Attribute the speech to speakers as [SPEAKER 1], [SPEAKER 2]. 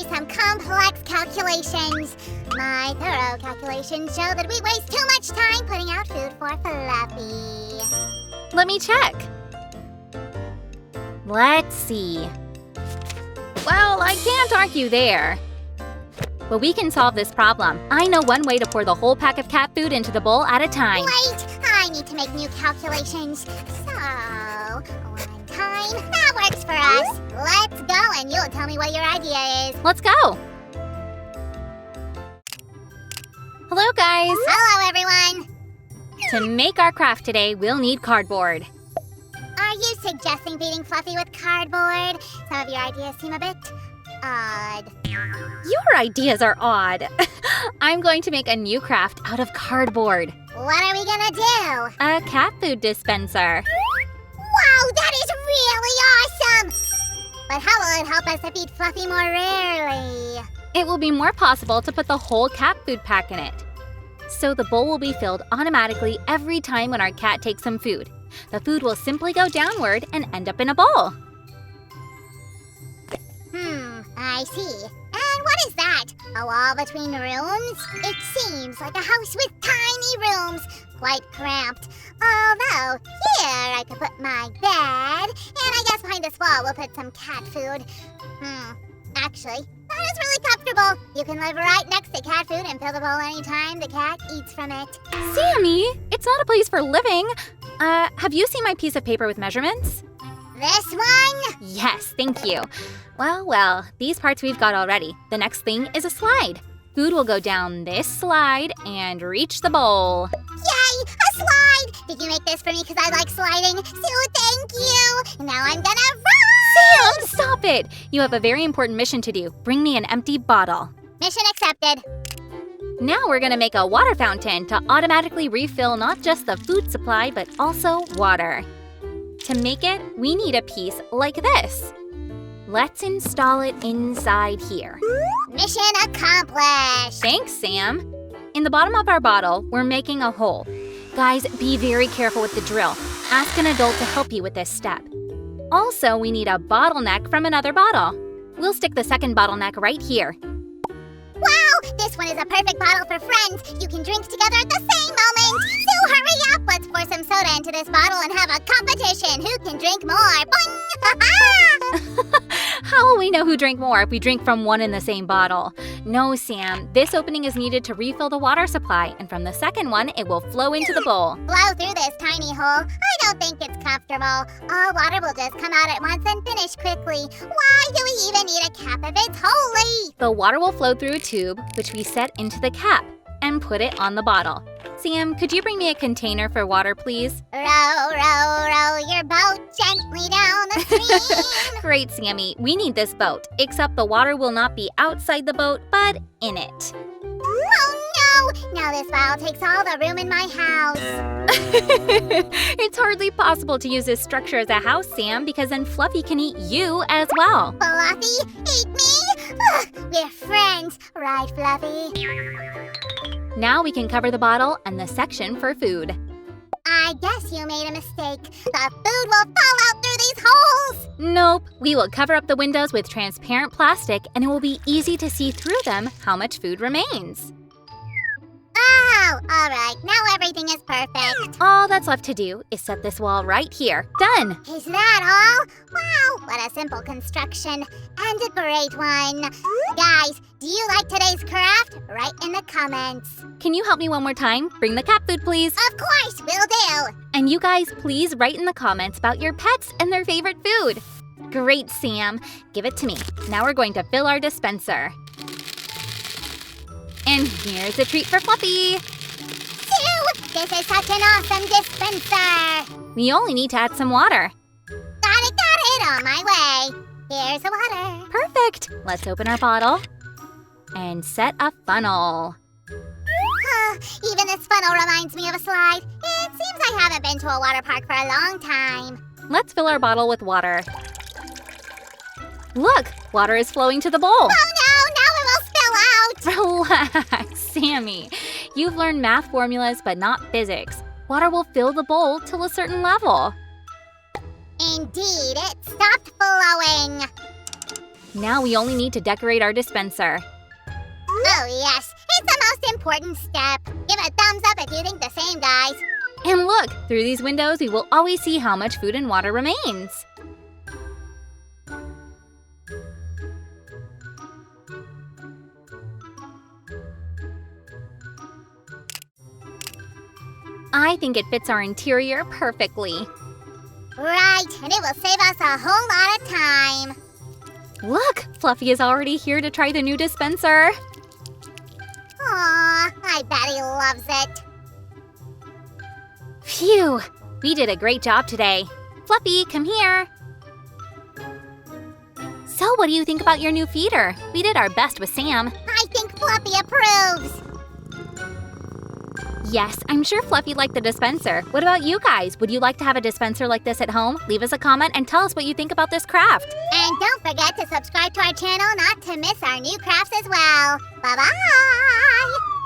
[SPEAKER 1] some complex calculations. My thorough calculations show that we waste too much time putting out food for Fluffy.
[SPEAKER 2] Let me check. Let's see. Well, I can't argue there. But we can solve this problem. I know one way to pour the whole pack of cat food into the bowl at a time.
[SPEAKER 1] Wait, I need to make new calculations. So, 1 time, that works for us. Let's go and you'll tell me what your idea is.
[SPEAKER 2] Let's go. Hello, guys.
[SPEAKER 1] Hello, everyone.
[SPEAKER 2] To make our craft today, we'll need cardboard.
[SPEAKER 1] Are you suggesting feeding Fluffy with cardboard? Some of your ideas seem a bit odd.
[SPEAKER 2] Your ideas are odd. I'm going to make a new craft out of cardboard.
[SPEAKER 1] What are we gonna do?
[SPEAKER 2] A cat food dispenser.
[SPEAKER 1] Wow, that is really awesome! But how will it help us to feed Fluffy more rarely?
[SPEAKER 2] It will be more possible to put the whole cat food pack in it. So the bowl will be filled automatically every time when our cat takes some food. The food will simply go downward and end up in a bowl.
[SPEAKER 1] I see. And what is that? A wall between rooms? It seems like a house with tiny rooms, quite cramped. Although, here I could put my bed, and I guess behind this wall we'll put some cat food. Actually, that is really comfortable. You can live right next to cat food and fill the bowl anytime the cat eats from it.
[SPEAKER 2] Sammy, it's not a place for living. Have you seen my piece of paper with measurements?
[SPEAKER 1] This one?
[SPEAKER 2] Yes, thank you. Well, these parts we've got already. The next thing is a slide. Food will go down this slide and reach the bowl.
[SPEAKER 1] Yay! A slide! Did you make this for me because I like sliding? So thank you! Now I'm gonna run!
[SPEAKER 2] Sam, stop it! You have a very important mission to do. Bring me an empty bottle.
[SPEAKER 1] Mission accepted.
[SPEAKER 2] Now we're gonna make a water fountain to automatically refill not just the food supply, but also water. To make it, we need a piece like this. Let's install it inside here.
[SPEAKER 1] Mission accomplished!
[SPEAKER 2] Thanks, Sam. In the bottom of our bottle, we're making a hole. Guys, be very careful with the drill. Ask an adult to help you with this step. Also, we need a bottleneck from another bottle. We'll stick the second bottleneck right here.
[SPEAKER 1] Wow! This one is a perfect bottle for friends. You can drink together at the same moment. So hurry up! Let's pour some soda into this bottle and have a competition. Who can drink more? Boing!
[SPEAKER 2] How will we know who drank more if we drink from one in the same bottle? No, Sam. This opening is needed to refill the water supply, and from the second one, it will flow into the bowl.
[SPEAKER 1] Blow through this tiny hole. I don't think it's comfortable. All water will just come out at once and finish quickly. Why do we even need a cap if it's holy?
[SPEAKER 2] The water will flow through a tube, which we set into the cap, and put it on the bottle. Sam, could you bring me a container for water, please?
[SPEAKER 1] Row, row, row your boat gently down the stream.
[SPEAKER 2] Great, Sammy. We need this boat, except the water will not be outside the boat, but in it.
[SPEAKER 1] Oh no! Now this bottle takes all the room in my house.
[SPEAKER 2] It's hardly possible to use this structure as a house, Sam, because then Fluffy can eat you as well.
[SPEAKER 1] Fluffy? Eat me? Ugh, we're friends, right, Fluffy?
[SPEAKER 2] Now we can cover the bottle and the section for food.
[SPEAKER 1] I guess you made a mistake. The food will fall out through these holes.
[SPEAKER 2] Nope. We will cover up the windows with transparent plastic, and it will be easy to see through them how much food remains.
[SPEAKER 1] Oh, all right. Now everything is perfect.
[SPEAKER 2] All that's left to do is set this wall right here. Done!
[SPEAKER 1] Is that all? Wow, what a simple construction. And a great one. Guys, do you like today's craft? Write in the comments.
[SPEAKER 2] Can you help me one more time? Bring the cat food, please.
[SPEAKER 1] Of course, will do.
[SPEAKER 2] And you guys, please write in the comments about your pets and their favorite food. Great, Sam. Give it to me. Now we're going to fill our dispenser. And here's a treat for Fluffy.
[SPEAKER 1] Sue, this is such an awesome dispenser.
[SPEAKER 2] We only need to add some water.
[SPEAKER 1] Got it, on my way. Here's the water.
[SPEAKER 2] Perfect. Let's open our bottle and set a funnel.
[SPEAKER 1] Even this funnel reminds me of a slide. It seems I haven't been to a water park for a long time.
[SPEAKER 2] Let's fill our bottle with water. Look, water is flowing to the bowl.
[SPEAKER 1] Oh no, now it will spill out.
[SPEAKER 2] Relax, Sammy. You've learned math formulas, but not physics. Water will fill the bowl till a certain level.
[SPEAKER 1] Indeed, it stopped flowing.
[SPEAKER 2] Now we only need to decorate our dispenser.
[SPEAKER 1] Oh yes, it's the most important step. Give a thumbs up if you think the same, guys.
[SPEAKER 2] And look, through these windows we will always see how much food and water remains. I think it fits our interior perfectly.
[SPEAKER 1] Right, and it will save us a whole lot of time.
[SPEAKER 2] Look, Fluffy is already here to try the new dispenser.
[SPEAKER 1] Aw, I bet he loves it.
[SPEAKER 2] Phew, we did a great job today. Fluffy, come here. So what do you think about your new feeder? We did our best with Sam.
[SPEAKER 1] I think Fluffy approves.
[SPEAKER 2] Yes, I'm sure Fluffy liked the dispenser. What about you guys? Would you like to have a dispenser like this at home? Leave us a comment and tell us what you think about this craft.
[SPEAKER 1] And don't forget to subscribe to our channel not to miss our new crafts as well. Bye-bye!